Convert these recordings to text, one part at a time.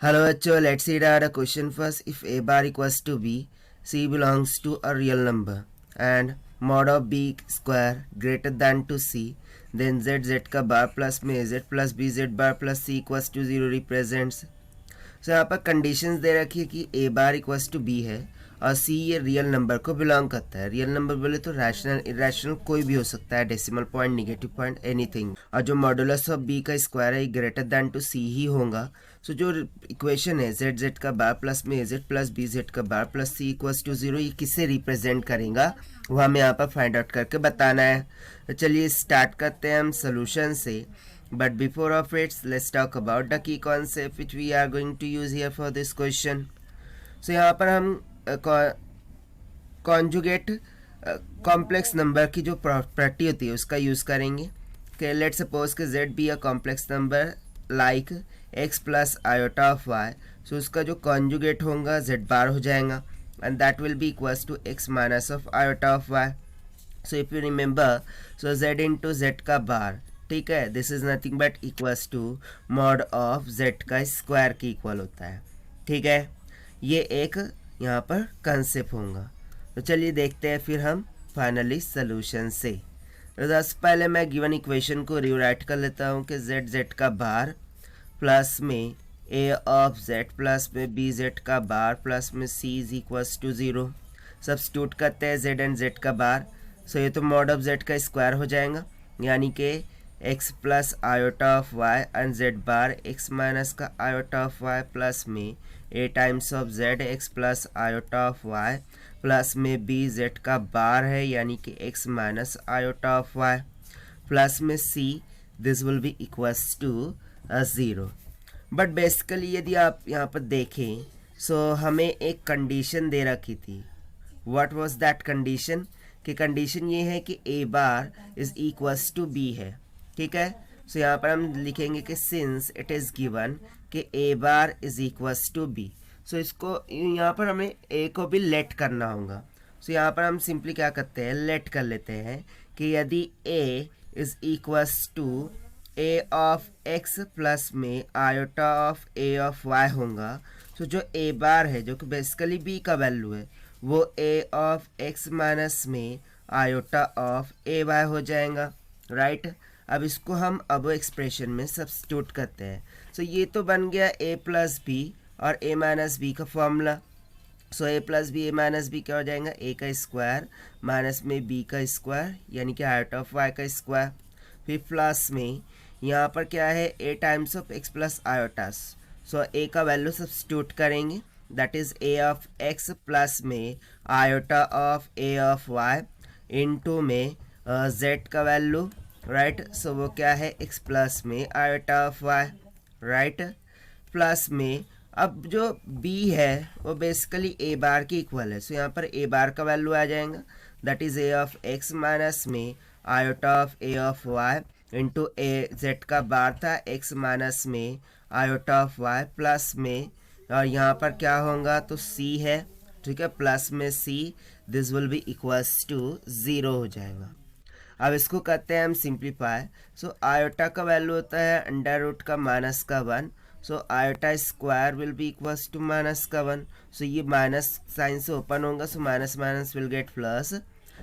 Hello bachcho, let's read out a question first. If a bar equals to b, c belongs to a real number and mod of b square greater than to c, then z का bar plus में z plus b z bar plus c equals to 0 represents. So यहाँ पर conditions दे रखी है कि a bar equals to b है और c ये रियल नंबर को बिलोंग करता है. रियल नंबर बोले तो रैशनल इरेशनल कोई भी हो सकता है, decimal point negative point anything. और जो मॉडुलस ऑफ b का स्क्वायर है ग्रेटर देन टू c ही होगा. सो जो इक्वेशन है z का बार प्लस में z प्लस बी जेड का bar plus c equals to 0, ये किससे रिप्रेजेंट करेगा वो हमें यहाँ पर फाइंड आउट करके बताना है. तो चलिए स्टार्ट करते हैं हम सोल्यूशन से. But before of it, let's talk about the key concept which we are going to use here for this question. So यहाँ पर हम कॉन्जुगेट कॉम्प्लेक्स नंबर की जो प्रॉपर्टी होती है उसका यूज़ करेंगे. कि लेट सपोज कि z be a complex number like x plus iota of y. So उसका जो कॉन्जुगेट होगा z बार हो जाएगा and that will be equals to x minus of iota of y. So if you remember, so z into z का bar, ठीक है, this is nothing but equals to mod of z का square की equal होता है. ठीक है, ये एक यहाँ पर कंसेप्ट होगा. तो चलिए देखते हैं फिर हम फाइनली सोल्यूशन से. तो पहले मैं गिवन इक्वेशन को रिराइट कर लेता हूँ कि z का बार प्लस में a ऑफ z प्लस में b z का बार प्लस में c is equals to 0. Substitute करते हैं z एंड z का बार. सो ये तो मॉड ऑफ z का स्क्वायर हो जाएगा, यानी कि x plus iota of y and z bar x minus का आयोटा ऑफ y प्लस में a times of z x plus iota of y plus में b z का बार है यानी कि x minus iota of y plus में c, this will be equals to 0. But basically यदि आप यहाँ पर देखें सो हमें एक कंडीशन दे रखी थी. What was that condition? कि कंडीशन ये है कि a bar is equals to b है. ठीक है, सो यहाँ पर हम लिखेंगे कि सिंस इट इज़ गिवन कि a bar is equals to b. So इसको यहाँ पर हमें a को भी लेट करना होगा. सो यहाँ पर हम सिंपली क्या करते हैं, लेट कर लेते हैं कि यदि a is equals to a of x plus में iota of a of y होगा. सो जो a बार है जो कि बेसिकली b का वैल्यू है वो a ऑफ x माइनस में आयोटा ऑफ ए वाई हो जाएगा. राइट, अब इसको हम अब एक्सप्रेशन में सब्स्टिट्यूट करते हैं. सो ये तो बन गया a प्लस बी और a माइनस बी का formula. So a plus B a minus B क्या हो जाएगा, a का स्क्वायर माइनस में b का स्क्वायर यानी कि आयोटा ऑफ y का स्क्वायर. फिर प्लस में यहाँ पर क्या है a times of x plus iotas. So a का वैल्यू सब्स्टिट्यूट करेंगे, that is a of x plus में iota of a of y into में z का वैल्यू. राइट, सो वो क्या है x प्लस में iota of y. Right, plus में अब जो b है वो बेसिकली a बार की इक्वल है. सो यहाँ पर a बार का वैल्यू आ जाएगा, that is a of x minus में iota of a of y into a z का बार था x माइनस में आयोटा ऑफ y प्लस में, और यहाँ पर क्या होगा तो c है. ठीक है, प्लस में c, this will be equals to 0 हो जाएगा. अब इसको करते हैं हम सिंप्लीफाई. सो आयोटा का वैल्यू होता है अंडर रूट का माइनस का 1. So iota square will be equals to minus का 1. सो ये माइनस साइन से ओपन होगा, so minus minus will get plus.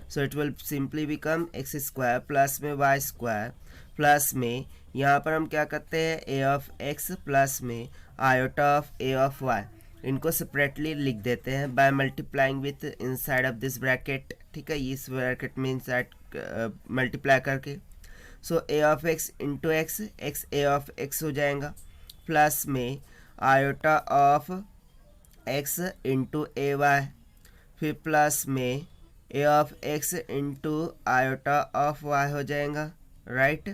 So it will simply become x square plus में वाई स्क्वायर प्लस में यहाँ पर हम क्या करते हैं a ऑफ x प्लस में iota of a of y. इनको सेपरेटली लिख देते हैं by multiplying with inside of this bracket. ठीक है, इस ब्रैकेट में इनसाइड मल्टीप्लाई करके. So a of x into x, x a of x हो जाएगा प्लस में iota of x into a y. फिर प्लस में a of x into iota of y हो जाएगा. राइट,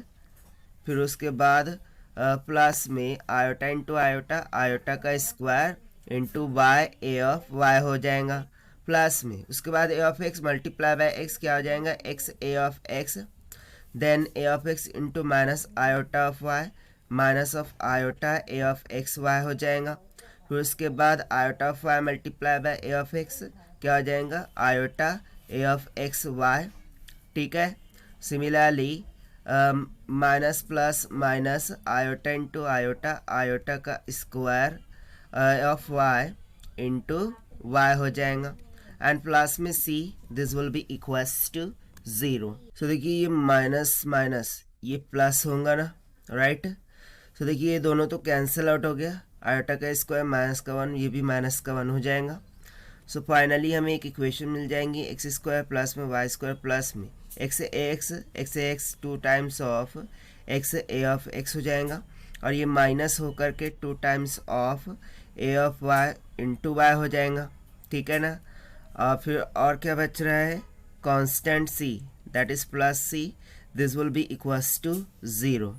फिर उसके बाद प्लस में आयोटा इंटू आयोटा, आयोटा का square into y a of y हो जाएगा. प्लस में उसके बाद a of x multiply by x क्या हो जाएगा, x a of x, then a of x into minus iota of y minus of iota a of x y हो जाएगा. फिर उसके बाद iota of y multiply by a of x क्या हो जाएगा, iota a of x y. ठीक है, similarly minus plus minus iota into iota, iota का square of Y into Y हो जाएगा एंड प्लस में C, this will be equals to 0. So देखिए ये माइनस माइनस ये प्लस होगा ना, राइट. सो देखिए ये दोनों तो कैंसिल आउट हो गया, आयोटा का स्क्वायर माइनस का 1, ये भी माइनस का 1 हो जाएगा. सो फाइनली हमें एक इक्वेशन मिल जाएंगी एक्स स्क्वायर प्लस में वाई स्क्वायर प्लस में x a x 2 times of x a of x हो जाएगा और ये माइनस होकर के 2 times of a of Y into Y हो जाएगा. ठीक है ना. और फिर और क्या बच रहा है, constant c, that is plus c, this will be equals to 0.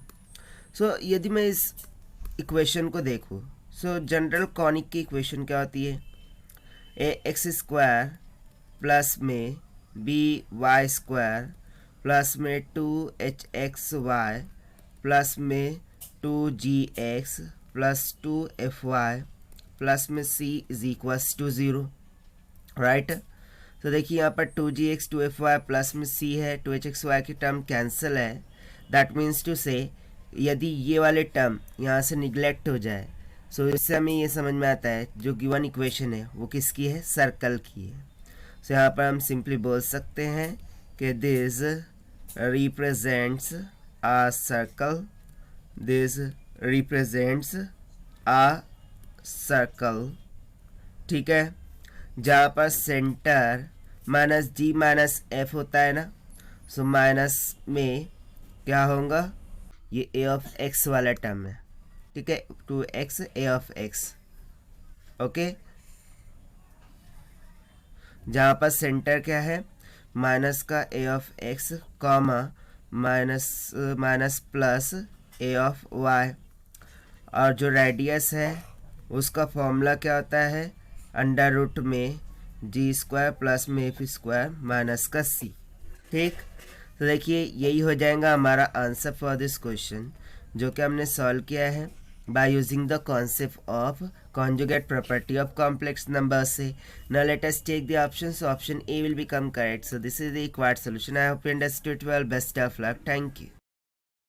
So यदि मैं इस इक्वेशन को देखूँ, सो जनरल कॉनिक की इक्वेशन क्या होती है, ए एक्स स्क्वायर प्लस में बी वाई स्क्वायर प्लस में 2hxy प्लस में 2gx प्लस 2fy प्लस में c is equals to 0, right. तो देखिए यहाँ पर 2gx 2fy प्लस में c है, 2hxy की टर्म कैंसिल है. दैट मीन्स टू से यदि ये वाले टर्म यहाँ से निगलेक्ट हो जाए, सो इससे हमें ये समझ में आता है जो गिवन इक्वेशन है वो किसकी है, सर्कल की है. सो यहाँ पर हम सिंपली बोल सकते हैं कि this represents a circle, this represents a circle. ठीक है. जहाँ पर सेंटर माइनस जी माइनस एफ होता है ना, सो माइनस में क्या होगा, ये ए ऑफ एक्स वाला टर्म है. ठीक है, 2x A of x. Okay. जहाँ पर सेंटर क्या है, माइनस का A of X comma minus minus plus A of Y, और जो रेडियस है उसका फॉर्मूला क्या होता है, अंडर रूट में जी स्क्वायर प्लस में एफ स्क्वायर माइनस का सी. ठीक. तो देखिए यही हो जाएगा हमारा आंसर फॉर दिस क्वेश्चन, जो कि हमने सॉल्व किया है by using the concept of conjugate property of complex numbers. Now let us take the options. So option A will become correct. So this is the required solution. I hope you understood well. Best of luck. Thank you.